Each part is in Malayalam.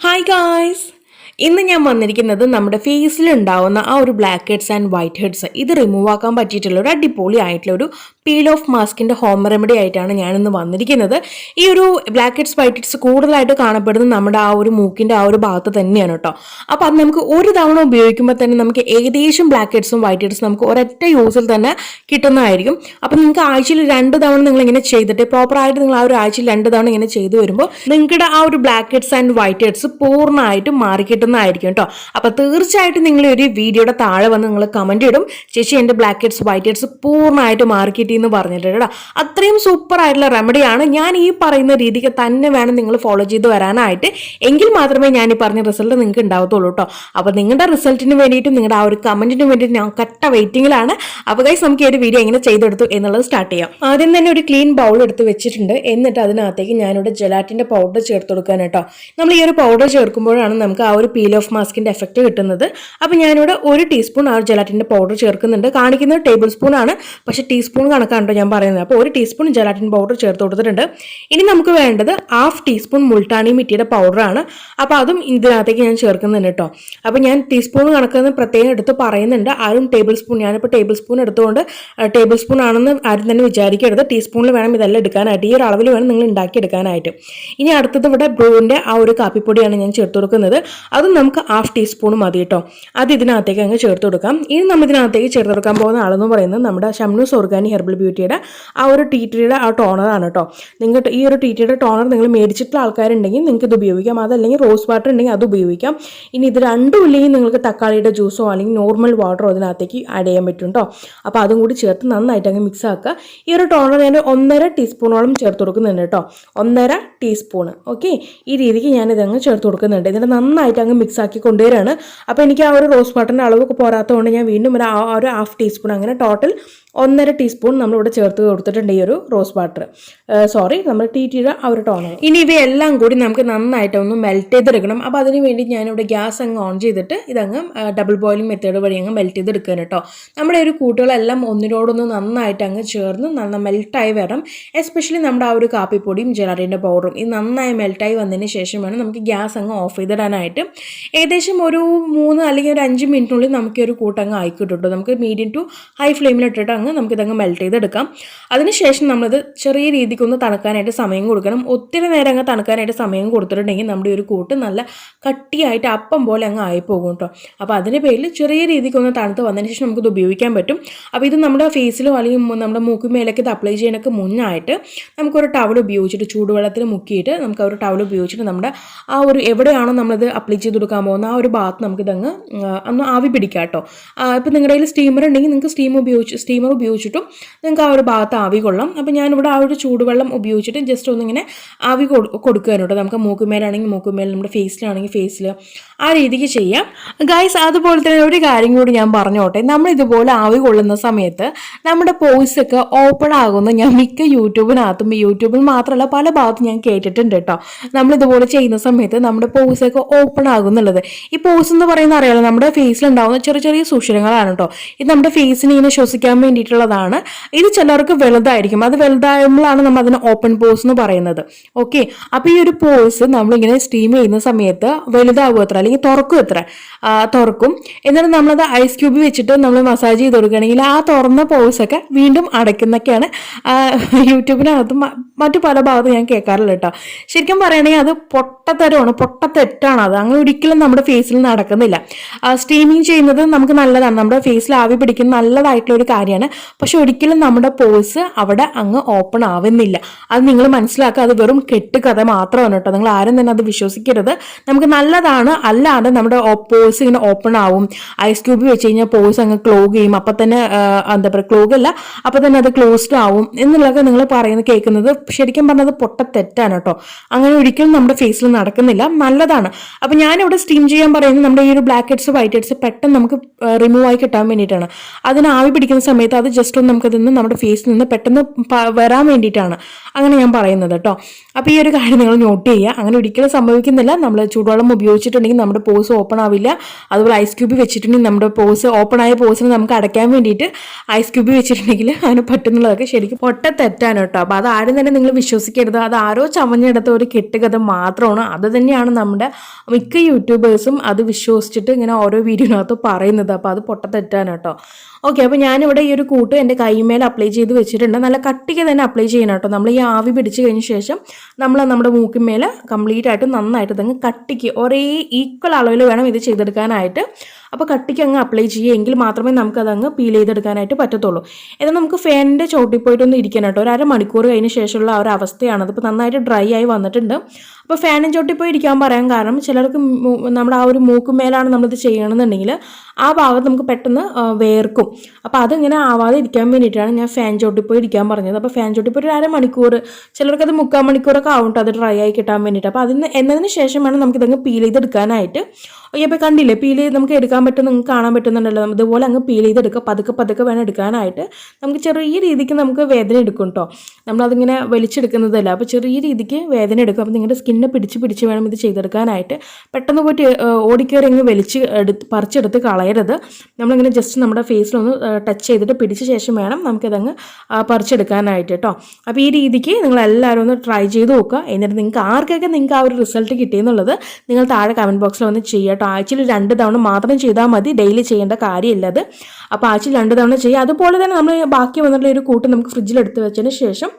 Hi guys! ഇന്ന് ഞാൻ വന്നിരിക്കുന്നത് നമ്മുടെ ഫേസിൽ ഉണ്ടാവുന്ന ആ ഒരു blackheads and whiteheads ഇത് റിമൂവ് ആക്കാൻ പറ്റിയിട്ടുള്ള ഒരു അടിപൊളി ആയിട്ടുള്ള ഒരു പീൽ ഓഫ് മാസ്കിന്റെ ഹോം റെമഡി ആയിട്ടാണ് ഞാൻ ഇന്ന് വന്നിരിക്കുന്നത്. ഈ ഒരു ബ്ലാക്ക് ഹെഡ്സ് വൈറ്റ് ഹെഡ്സ് കൂടുതലായിട്ട് കാണപ്പെടുന്നത് നമ്മുടെ ആ ഒരു മൂക്കിന്റെ ആ ഒരു ഭാഗത്ത് തന്നെയാണ് കേട്ടോ. അപ്പോൾ അത് നമുക്ക് ഒരു തവണ ഉപയോഗിക്കുമ്പോൾ തന്നെ നമുക്ക് ഏകദേശം ബ്ലാക്ക് ഹെഡ്സും വൈറ്റ് ഹെഡ്സും നമുക്ക് ഒരൊറ്റ യൂസിൽ തന്നെ കിട്ടുന്നതായിരിക്കും. അപ്പോൾ നിങ്ങൾക്ക് ആഴ്ചയിൽ 2 തവണ നിങ്ങൾ ഇങ്ങനെ ചെയ്തിട്ട് പ്രോപ്പറായിട്ട് നിങ്ങൾ ആ ഒരു ആഴ്ചയിൽ 2 തവണ ഇങ്ങനെ ചെയ്തു വരുമ്പോൾ നിങ്ങളുടെ ആ ഒരു blackheads and whiteheads പൂർണ്ണമായിട്ടും മാറിക്കിട്ടുന്നതായിരിക്കും കേട്ടോ. അപ്പൊ തീർച്ചയായിട്ടും നിങ്ങൾ ഒരു വീഡിയോയുടെ താഴെ വന്ന് നിങ്ങൾ കമന്റ് ഇടും, ചേച്ചി എന്റെ ബ്ലാക്ക് ഹെഡ്സ് വൈറ്റ് ഹെഡ്സ് പൂർണ്ണമായിട്ട് മാറിക്കിട്ടി എന്ന് പറഞ്ഞിട്ട് കേട്ടോ. അത്രയും സൂപ്പർ ആയിട്ടുള്ള റെമഡിയാണ്. ഞാൻ ഈ പറയുന്ന രീതിക്ക് തന്നെ വേണം നിങ്ങൾ ഫോളോ ചെയ്ത് വരാനായിട്ട്, എങ്കിൽ മാത്രമേ ഞാൻ ഈ പറഞ്ഞ റിസൾട്ട് നിങ്ങൾക്ക് ഉണ്ടാവത്തുള്ളൂ കേട്ടോ. അപ്പൊ നിങ്ങളുടെ റിസൾട്ടിന് വേണ്ടിയിട്ടും നിങ്ങളുടെ ആ ഒരു കമന്റിന് വേണ്ടിയിട്ട് ഞാൻ കട്ട വെയിറ്റിംഗിലാണ്. അപ്പൊ ഗൈസ് നമുക്ക് ഈ ഒരു വീഡിയോ എങ്ങനെ ചെയ്തെടുത്തു എന്നുള്ളത് സ്റ്റാർട്ട് ചെയ്യാം. ആദ്യം തന്നെ ഒരു ക്ലീൻ ബൗൾ എടുത്ത് വെച്ചിട്ടുണ്ട്. എന്നിട്ട് അതിനകത്തേക്ക് ഞാനിവിടെ ജെലാറ്റിന്റെ പൗഡർ ചേർത്ത് കൊടുക്കാൻ കേട്ടോ. നമ്മൾ ഈ ഒരു പൗഡർ ചേർക്കുമ്പോഴാണ് നമുക്ക് ആ ഒരു പീൽ ഓഫ് മാസ്കിന്റെ എഫക്റ്റ് കിട്ടുന്നത്. അപ്പൊ ഞാനിവിടെ 1 ടീസ്പൂൺ ആ ജെലാറ്റിന്റെ പൗഡർ ചേർക്കുന്നുണ്ട്. കാണിക്കുന്നത് ടേബിൾ സ്പൂൺ ആണ്, പക്ഷെ ടീസ്പൂൺ കണക്കാണോ ഞാൻ പറയുന്നത്. അപ്പോൾ 1 ടീസ്പൂൺ ജെലാറ്റിൻ പൗഡർ ചേർത്ത് കൊടുത്തിട്ടുണ്ട്. ഇനി നമുക്ക് വേണ്ടത് 1/2 ടീസ്പൂൺ മുൾട്ടാനി മിറ്റിയുടെ പൗഡറാണ്. അപ്പൊ അതും ഇതിനകത്തേക്ക് ഞാൻ ചേർക്കുന്നുണ്ട് കേട്ടോ. അപ്പൊ ഞാൻ ടീസ്പൂൺ കണക്കെന്ന് പ്രത്യേകം എടുത്ത് പറയുന്നുണ്ട്. ആരും ടേബിൾ സ്പൂൺ, ഞാനിപ്പോൾ ടേബിൾ സ്പൂൺ എടുത്തുകൊണ്ട് ടേബിൾ സ്പൂൺ ആണെന്ന് ആരും തന്നെ വിചാരിക്കരുത്. ടീസ്പൂണിൽ വേണം ഇതെല്ലാം എടുക്കാനായിട്ട്, ഈ ഒരു അളവിൽ വേണം നിങ്ങൾ ഉണ്ടാക്കി എടുക്കാനായിട്ട്. ഇനി അടുത്തത് ഇവിടെ ബ്രൂവിന്റെ ആ ഒരു കാപ്പിപ്പൊടിയാണ് ഞാൻ ചേർത്ത് കൊടുക്കുന്നത്. അതും നമുക്ക് 1/2 ടീസ്പൂൺ മതി കേട്ടോ. അത് ഇതിനകത്തേക്ക് അങ്ങ് ചേർത്ത് കൊടുക്കാം. ഇനി നമ്മൾ ഇതിനകത്തേക്ക് ചേർത്ത് കൊടുക്കാൻ പോകുന്ന ആളെന്ന് പറയുന്നത് നമ്മുടെ ഷംനൂസ് ഓർഗാനി ഹെർബൽ ബ്യൂട്ടിയുടെ ആ ഒരു ടീ ട്രീയുടെ ആ ടോണറാണ് കേട്ടോ. നിങ്ങൾക്ക് ഈ ഒരു ടീ ട്രീയുടെ ടോണർ നിങ്ങൾ മേടിച്ചിട്ടുള്ള ആൾക്കാരുണ്ടെങ്കിൽ നിങ്ങൾക്ക് ഇത് ഉപയോഗിക്കാം. അതല്ലെങ്കിൽ റോസ് വാട്ടർ ഉണ്ടെങ്കിൽ അത് ഉപയോഗിക്കാം. ഇനി ഇത് രണ്ടും ഇല്ലെങ്കിൽ നിങ്ങൾക്ക് തക്കാളിയുടെ ജ്യൂസോ അല്ലെങ്കിൽ നോർമൽ വാട്ടറോ അതിനകത്തേക്ക് ആഡ് ചെയ്യാൻ പറ്റും കേട്ടോ. അപ്പോൾ അതും കൂടി ചേർത്ത് നന്നായിട്ട് അങ്ങ് മിക്സ് ആക്കുക. ഈ ഒരു ടോണർ ഞാൻ 1.5 ടീസ്പൂണോളം ചേർത്ത് കൊടുക്കുന്നുണ്ട് കേട്ടോ. 1.5 ടീസ്പൂൺ. ഓക്കെ, ഈ രീതിക്ക് ഞാൻ ഇതങ്ങ് ചേർത്ത് കൊടുക്കുന്നുണ്ട്. എന്നിട്ട് നന്നായിട്ട് അങ്ങ് മിക്സ് ആക്കി കൊണ്ടുവരികയാണ്. അപ്പോൾ എനിക്ക് ആ ഒരു റോസ് വാട്ടറിൻ്റെ അളവ് പോരാത്തതുകൊണ്ട് ഞാൻ വീണ്ടും ഒരു 1/2 ടീസ്പൂൺ, അങ്ങനെ ടോട്ടൽ 1.5 ടീസ്പൂൺ നമ്മളിവിടെ ചേർത്ത് കൊടുത്തിട്ടുണ്ട് ഈ ഒരു റോസ് വാട്ടർ, നമ്മൾ ടീ ടീയുടെ ആ ഒരു ടോണർ. ഇനി ഇവയെല്ലാം കൂടി നമുക്ക് നന്നായിട്ട് ഒന്ന് മെൽറ്റ് ചെയ്തെടുക്കണം. അപ്പോൾ അതിന് വേണ്ടി ഞാനിവിടെ ഗ്യാസ് അങ്ങ് ഓൺ ചെയ്തിട്ട് ഇതങ്ങ് ഡബിൾ ബോയിലിംഗ് മെത്തേഡ് വഴി അങ്ങ് മെൽറ്റ് ചെയ്തെടുക്കാൻ കേട്ടോ. നമ്മുടെ ഒരു കൂട്ടുകളെല്ലാം ഒന്നിനോടൊന്ന് നന്നായിട്ട് അങ്ങ് ചേർന്ന് മെൽറ്റായി വരണം. എസ്പെഷ്യലി നമ്മുടെ ആ ഒരു കാപ്പിപ്പൊടിയും ജെലാറ്റിൻ്റെ പൗഡറും ഇത് നന്നായി മെൽറ്റായി വന്നതിന് ശേഷം വേണം നമുക്ക് ഗ്യാസ് അങ്ങ് ഓഫ് ചെയ്തിടാനായിട്ട്. ഏകദേശം ഒരു 3 അല്ലെങ്കിൽ ഒരു 5 മിനിറ്റിനുള്ളിൽ നമുക്ക് ഒരു കൂട്ടങ്ങ് ആയിക്കിട്ടും. നമുക്ക് മീഡിയം ടു ഹൈ ഫ്ലെയിമിലിട്ടിട്ട് നമുക്കിതങ്ങ് മെൽറ്റ് ചെയ്തെടുക്കാം. അതിനുശേഷം നമ്മളിത് ചെറിയ രീതിക്കൊന്ന് തണുക്കാനായിട്ട് സമയം കൊടുക്കണം. ഒത്തിരി നേരം അങ്ങ് തണുക്കാനായിട്ട് സമയം കൊടുത്തിട്ടുണ്ടെങ്കിൽ നമ്മുടെ ഒരു കൂട്ട് നല്ല കട്ടിയായിട്ട് അപ്പം പോലെ അങ്ങ് ആയിപ്പോകും കേട്ടോ. അപ്പോൾ അതിൻ്റെ പേരിൽ ചെറിയ രീതിക്കൊന്ന് തണുത്ത് വന്നതിന് ശേഷം നമുക്കിത് ഉപയോഗിക്കാൻ പറ്റും. അപ്പോൾ ഇത് നമ്മുടെ ഫേസിലോ അല്ലെങ്കിൽ നമ്മുടെ മൂക്കുമേലൊക്കെ ഇത് അപ്ലൈ ചെയ്യാനൊക്കെ മുന്നായിട്ട് നമുക്കൊരു ടവൽ ഉപയോഗിച്ചിട്ട് ചൂടുവെള്ളത്തിൽ മുക്കിയിട്ട് നമുക്ക് ആ ഒരു ടവൽ ഉപയോഗിച്ചിട്ട് നമ്മുടെ ആ ഒരു എവിടെയാണോ നമ്മളിത് അപ്ലൈ ചെയ്ത് കൊടുക്കാൻ പോകുന്ന ആ ഒരു ഭാഗത്ത് നമുക്കിതങ്ങ് ഒന്ന് ആവി പിടിക്കാം കേട്ടോ. ഇപ്പോൾ നിങ്ങളുടെ കയ്യിൽ സ്റ്റീമർ ഉണ്ടെങ്കിൽ നിങ്ങൾക്ക് സ്റ്റീമർ ഉപയോഗിച്ചിട്ടും നിങ്ങൾക്ക് ആ ഒരു ഭാഗത്ത് ആവി കൊള്ളാം. അപ്പോൾ ഞാനിവിടെ ആ ഒരു ചൂടുവെള്ളം ഉപയോഗിച്ചിട്ട് ജസ്റ്റ് ഒന്നിങ്ങനെ ആവി കൊടുക്കാനുണ്ട്. നമുക്ക് മൂക്കുമേലാണെങ്കിൽ മൂക്കുമേൽ, നമ്മുടെ ഫേസിലാണെങ്കിൽ ഫേസിൽ, ആ രീതിക്ക് ചെയ്യാം ഗൈസ്. അതുപോലെ തന്നെ ഒരു കാര്യം കൂടി ഞാൻ പറഞ്ഞോട്ടെ, നമ്മൾ ഇതുപോലെ ആവി കൊള്ളുന്ന സമയത്ത് നമ്മുടെ പോയ്സ് ഒക്കെ ഓപ്പൺ ആകുന്ന ഞാൻ മിക്ക യൂട്യൂബിൽ മാത്രമല്ല പല ഭാഗത്തും ഞാൻ കേട്ടിട്ടുണ്ട് കേട്ടോ. നമ്മളിതുപോലെ ചെയ്യുന്ന സമയത്ത് നമ്മുടെ പോയ്സ് ഒക്കെ ഓപ്പൺ ആകുന്നുള്ളത്. ഈ പോയ്സ് എന്ന് പറയുന്ന അറിയാലോ, നമ്മുടെ ഫേസിലുണ്ടാവുന്ന ചെറിയ ചെറിയ സുഷിരങ്ങളാണ് കേട്ടോ. ഇത് നമ്മുടെ ഫേസിനെ ഇങ്ങനെ ശ്വസിക്കാൻ വേണ്ടിയിട്ടുള്ളതാണ്. ഇത് ചിലർക്ക് വലുതായിരിക്കും, അത് വലുതാകുമ്പോഴാണ് നമ്മൾ അതിന് ഓപ്പൺ പോസ് എന്ന് പറയുന്നത്. ഓക്കെ, അപ്പോൾ ഈ ഒരു പോസ് നമ്മളിങ്ങനെ സ്റ്റീം ചെയ്യുന്ന സമയത്ത് വലുതാകും എത്ര അല്ലെങ്കിൽ തുറക്കും. എന്നിട്ട് നമ്മളത് ഐസ് ക്യൂബ് വെച്ചിട്ട് നമ്മൾ മസാജ് ചെയ്ത് കൊടുക്കുകയാണെങ്കിൽ ആ തുറന്ന പോസൊക്കെ വീണ്ടും അടയ്ക്കുന്നൊക്കെയാണ് യൂട്യൂബിനകത്തും മറ്റു പല ഭാഗത്തും ഞാൻ കേൾക്കാറില്ല കേട്ടോ. ശരിക്കും പറയുകയാണെങ്കിൽ അത് പൊട്ടത്തെറ്റാണ് അത്. അങ്ങനെ ഒരിക്കലും നമ്മുടെ ഫേസിൽ നടക്കുന്നില്ല. സ്റ്റീമിങ് ചെയ്യുന്നത് നമുക്ക് നല്ലതാണ്, നമ്മുടെ ഫേസിൽ ആവി പിടിക്കുന്ന നല്ലതായിട്ടുള്ള ഒരു കാര്യമാണ്. പക്ഷെ ഒരിക്കലും നമ്മുടെ പോസ് അവിടെ അങ്ങ് ഓപ്പൺ ആവുന്നില്ല. അത് നിങ്ങൾ മനസ്സിലാക്കുക. അത് വെറും കെട്ടുകഥ മാത്രമാണ് കേട്ടോ. നിങ്ങൾ ആരും തന്നെ അത് വിശ്വസിക്കരുത്. നമുക്ക് നല്ലതാണ്, അല്ലാതെ നമ്മുടെ പോസ് ഇങ്ങനെ ഓപ്പൺ ആവും. ഐസ് ക്യൂബ് വെച്ച് കഴിഞ്ഞാൽ പോസ് അങ്ങ് ക്ലോഗ് ചെയ്യും. അപ്പം തന്നെ എന്താ പറയുക, ക്ലോഗ് അല്ല, അപ്പം തന്നെ അത് ക്ലോസ്ഡ് ആവും എന്നുള്ളതൊക്കെ നിങ്ങൾ കേൾക്കുന്നത് ശരിക്കും പറഞ്ഞത് പൊട്ടത്തെറ്റാണ് കേട്ടോ. അങ്ങനെ ഒരിക്കലും നമ്മുടെ ഫേസിൽ നടക്കുന്നില്ല, നല്ലതാണ്. അപ്പം ഞാനിവിടെ സ്റ്റീം ചെയ്യാൻ പറയുന്നത് നമ്മുടെ ഈ ഒരു ബ്ലാക്ക് ഹെഡ്സ് വൈറ്റ് ഹെഡ്സ് പെട്ടെന്ന് നമുക്ക് റിമൂവ് ആയി കിട്ടാൻ വേണ്ടിയിട്ടാണ്. അതിന് ആവി പിടിക്കുന്ന സമയത്ത് അത് ജസ്റ്റ് ഒന്ന് നമുക്കതിൽ നിന്ന് നമ്മുടെ ഫേസിൽ നിന്ന് പെട്ടെന്ന് വരാൻ വേണ്ടിയിട്ടാണ് അങ്ങനെ ഞാൻ പറയുന്നത് കേട്ടോ. അപ്പോൾ ഈ ഒരു കാര്യം നിങ്ങൾ നോട്ട് ചെയ്യുക. അങ്ങനെ ഒരിക്കലും സംഭവിക്കുന്നില്ല. നമ്മൾ ചൂടുവെള്ളം ഉപയോഗിച്ചിട്ടുണ്ടെങ്കിൽ നമ്മുടെ പോസ് ഓപ്പൺ ആവില്ല. അതുപോലെ ഐസ് ക്യൂബ് വെച്ചിട്ടുണ്ടെങ്കിൽ നമ്മുടെ പോസ് ഓപ്പൺ ആയ പോസിന് നമുക്ക് അടയ്ക്കാൻ വേണ്ടിയിട്ട് ഐസ് ക്യൂബ് വെച്ചിട്ടുണ്ടെങ്കിൽ അതിന് പറ്റുന്നുള്ളതൊക്കെ ശരിക്കും തെറ്റാണ് കേട്ടോ. അപ്പോൾ അത് ആരും തന്നെ നിങ്ങൾ വിശ്വസിക്കരുത്. അത് ആരോ ചമഞ്ഞെടുത്ത ഒരു കെട്ടുകഥ മാത്രമാണ്. അത് തന്നെയാണ് നമ്മുടെ മിക്ക യൂട്യൂബേഴ്സും അത് വിശ്വസിച്ചിട്ട് ഇങ്ങനെ ഓരോ വീഡിയോനകത്ത് പറയുന്നത്. അപ്പോൾ അത് തെറ്റാണ് കേട്ടോ. ഓക്കെ, അപ്പോൾ ഞാനിവിടെ ഈ ഒരു കൂട്ട് എൻ്റെ കൈമേൽ അപ്ലൈ ചെയ്ത് വെച്ചിട്ടുണ്ട്. നല്ല കട്ടിക്ക് തന്നെ അപ്ലൈ ചെയ്യണം കേട്ടോ. നമ്മൾ ഈ ആവി പിടിച്ച് കഴിഞ്ഞ ശേഷം നമ്മൾ നമ്മുടെ മൂക്കിന്മേൽ കംപ്ലീറ്റ് ആയിട്ട് നന്നായിട്ട് തന്നെ കട്ടിക്ക് ഒരേ ഈക്വൽ അളവിൽ വേണം ഇത് ചെയ്തെടുക്കാനായിട്ട്. അപ്പോൾ കട്ടിക്ക് അങ്ങ് അപ്ലൈ ചെയ്യുക, എങ്കിൽ മാത്രമേ നമുക്കതങ്ങ് പീൽ ചെയ്തെടുക്കാനായിട്ട് പറ്റത്തുള്ളൂ. ഇത് നമുക്ക് ഫാനിൻ്റെ ചോട്ടിൽ പോയിട്ടൊന്ന് ഇരിക്കണം കേട്ടോ. ഒരു അരമണിക്കൂർ കഴിഞ്ഞ ശേഷമുള്ള ആ ഒരു അവസ്ഥയാണ്. അതിപ്പോൾ നന്നായിട്ട് ഡ്രൈ ആയി വന്നിട്ടുണ്ട്. അപ്പോൾ ഫാനും ചോട്ടിൽ പോയി ഇരിക്കാൻ പറയാൻ കാരണം ചിലർക്ക് നമ്മുടെ ആ ഒരു മൂക്കുമേലാണ് നമ്മളിത് ചെയ്യണമെന്നുണ്ടെങ്കിൽ ആ ഭാഗത്ത് നമുക്ക് പെട്ടെന്ന് വേർക്കും. അപ്പോൾ അതിങ്ങനെ ആവാതെ ഇരിക്കാൻ വേണ്ടിയിട്ടാണ് ഞാൻ ഫാൻ ചോട്ടിൽ പോയി ഇരിക്കാൻ പറഞ്ഞത്. അപ്പോൾ ഫാൻ ചോട്ടിൽ പോയി ഒരു അരമണിക്കൂർ, ചിലർക്കത് 3/4 മണിക്കൂറൊക്കെ ആവും അത് ഡ്രൈ ആയി കിട്ടാൻ വേണ്ടിയിട്ട്. അപ്പോൾ എന്നതിന് ശേഷം വേണം നമുക്കിതങ്ങ് പീൽ ചെയ്തെടുക്കാനായിട്ട്. ഓക്കെ, അപ്പോൾ കണ്ടില്ലേ, പീൽ ചെയ്ത് നമുക്ക് എടുക്കാൻ പറ്റും, നിങ്ങൾക്ക് കാണാൻ പറ്റുന്നുണ്ടല്ലോ. ഇതുപോലെ അങ്ങ് പീൽ ചെയ്തെടുക്കുക. പതുക്കെ വേണം എടുക്കാനായിട്ട്. നമുക്ക് ചെറിയ രീതിക്ക് നമുക്ക് വേദന എടുക്കും കേട്ടോ. നമ്മളതിങ്ങനെ വലിച്ചെടുക്കുന്നതല്ല. അപ്പോൾ ചെറിയ രീതിക്ക് വേദന എടുക്കും. അപ്പോൾ നിങ്ങളുടെ സ്കിന്നെ പിടിച്ച് വേണം ഇത് ചെയ്തെടുക്കാനായിട്ട്. പെട്ടെന്ന് പോയിട്ട് ഓടിക്കയറി അങ്ങ് പറിച്ചെടുത്ത് കളയരുത്. നമ്മളിങ്ങനെ ജസ്റ്റ് നമ്മുടെ ഫേസിലൊന്ന് ടച്ച് ചെയ്തിട്ട് പിടിച്ച ശേഷം വേണം നമുക്കിതങ്ങ് പറിച്ചെടുക്കാനായിട്ട് കേട്ടോ. അപ്പോൾ ഈ രീതിക്ക് നിങ്ങളെല്ലാവരും ഒന്ന് ട്രൈ ചെയ്ത് നോക്കുക. എന്നിട്ട് നിങ്ങൾക്ക് ആർക്കൊക്കെ നിങ്ങൾക്ക് ആ ഒരു റിസൾട്ട് കിട്ടിയെന്നുള്ളത് നിങ്ങൾ താഴെ കമൻറ്റ് ബോക്സിൽ വന്ന് ചെയ്യുക. ആഴ്ചയിൽ 2 തവണ മാത്രം ചെയ്താൽ മതി, ഡെയിലി ചെയ്യേണ്ട കാര്യമില്ല അത്. അപ്പോൾ ആഴ്ചയിൽ 2 തവണ ചെയ്യുക. അതുപോലെ തന്നെ നമ്മൾ ബാക്കി വന്നിട്ടുള്ള ഒരു കൂട്ട് നമുക്ക് ഫ്രിഡ്ജിൽ എടുത്ത് വെച്ചതിന് ശേഷം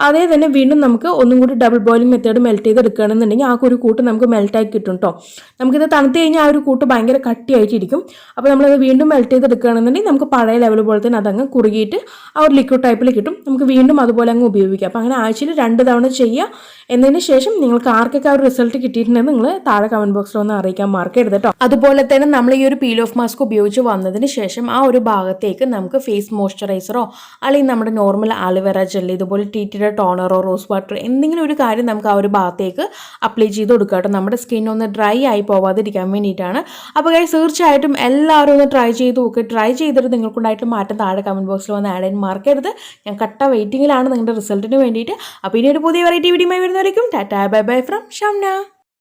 അതേ തന്നെ വീണ്ടും നമുക്ക് ഒന്നും കൂടി ഡബിൾ ബോയിലിംഗ് മെത്തേഡ് മെൽറ്റ് ചെയ്തെടുക്കുകയാണെന്നുണ്ടെങ്കിൽ ആ ഒരു കൂട്ട് നമുക്ക് മെൽറ്റായി കിട്ടും കേട്ടോ. നമുക്കിത് തണുത്ത് കഴിഞ്ഞാൽ ആ ഒരു കൂട്ട് ഭയങ്കര കട്ടിയായിട്ടിരിക്കും. അപ്പോൾ നമ്മളത് വീണ്ടും മെൽറ്റ് ചെയ്തെടുക്കുകയാണെന്നുണ്ടെങ്കിൽ നമുക്ക് പഴയ ലെവൽ പോലെ തന്നെ അതങ്ങ് കുറുകിയിട്ട് ആ ഒരു ലിക്വിഡ് ടൈപ്പിൽ കിട്ടും. നമുക്ക് വീണ്ടും അതുപോലെ അങ്ങ് ഉപയോഗിക്കാം. അപ്പോൾ അങ്ങനെ ആഴ്ചയിൽ 2 തവണ ചെയ്യുക. എന്നതിന് ശേഷം നിങ്ങൾക്ക് ആർക്കൊക്കെ ആ ഒരു റിസൾട്ട് കിട്ടിയിട്ടുണ്ടെന്ന് നിങ്ങൾ താഴെ കമൻറ്റ് ബോക്സിൽ ഒന്ന് അറിയിക്കാൻ മറക്കരുത് കേട്ടോ. അതുപോലെ തന്നെ നമ്മൾ ഈ ഒരു പീൽ ഓഫ് മാസ്ക് ഉപയോഗിച്ച് വന്നതിന് ശേഷം ആ ഒരു ഭാഗത്തേക്ക് നമുക്ക് ഫേസ് മോയ്സ്ചറൈസറോ അല്ലെങ്കിൽ നമ്മുടെ നോർമൽ ആലോവേറ ജെല്ലി, ഇതുപോലെ ട്രീറ്റഡ് ടോണറോ റോസ് വാട്ടർ എന്തെങ്കിലും ഒരു കാര്യം നമുക്ക് ആ ഒരു ഭാഗത്തേക്ക് അപ്ലൈ ചെയ്ത് കൊടുക്കുക കേട്ടോ. നമ്മുടെ സ്കിൻ ഒന്ന് ഡ്രൈ ആയി പോവാതിരിക്കാൻ വേണ്ടിയിട്ടാണ്. അപ്പോൾ തീർച്ചയായിട്ടും എല്ലാവരും ഒന്ന് ട്രൈ ചെയ്ത് നോക്കുക. ട്രൈ ചെയ്തിട്ട് നിങ്ങൾക്കുണ്ടായിട്ട് മാറ്റം താഴെ കമൻറ്റ് ബോക്സിൽ വന്ന് ആഡ് ചെയ്യാൻ മറക്കരുത്. ഞാൻ കട്ട വെയിറ്റിങ്ങിലാണ് നിങ്ങളുടെ റിസൾട്ടിന് വേണ്ടിയിട്ട്. അപ്പോൾ ഇനി ഒരു പുതിയ വെറൈറ്റി വീഡിയോ വരുന്നവരേക്കും tata bye bye from Shamna.